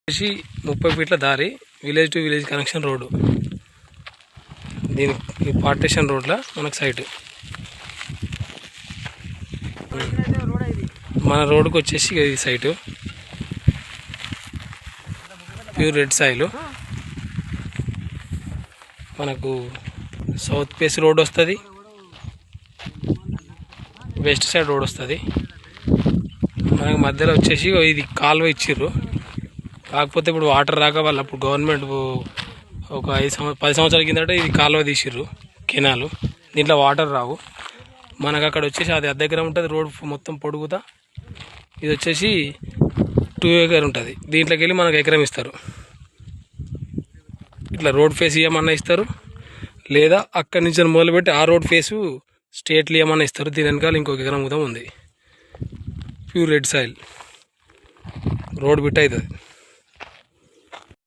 వచ్చేసి 30 ఫీట్ల దారి, village to village connection road. దీనికి పార్టీషన్ రోడ్లో మనకు సైట్. మన రోడ్డుకి వచ్చేసి ఇది సైటు. Pure red soil. మనకు సౌత్ ఫేస్ రోడ్ వస్తుంది, వెస్ట్ సైడ్ రోడ్ వస్తుంది. మనకు మధ్యలో వచ్చేసి ఇది కాలువ ఇచ్చిర్రు. కాకపోతే ఇప్పుడు వాటర్ రాక వాళ్ళు అప్పుడు గవర్నమెంట్ ఒక 10 సంవత్సరాల కిందట ఇది కాలువ తీసిర్రు, కెనాలు. దీంట్లో వాటర్ రావు. మనకు అక్కడ వచ్చేసి అది అర్ధ ఎకరం ఉంటుంది రోడ్ మొత్తం పొడుగుతా. ఇది వచ్చేసి 2 acre ఉంటుంది. దీంట్లోకి వెళ్ళి మనకు ఎకరం ఇస్తారు. ఇట్లా రోడ్ ఫేస్ ఇవ్వమన్నా ఇస్తారు, లేదా అక్కడి నుంచి మొదలుపెట్టి ఆ రోడ్ ఫేసు స్టేట్లు ఇవ్వమన్నా ఇస్తారు. దీని వెనకాల ఇంకొక ఎకరం కూడా ఉంది. Pure red soil road bit అవుతుంది.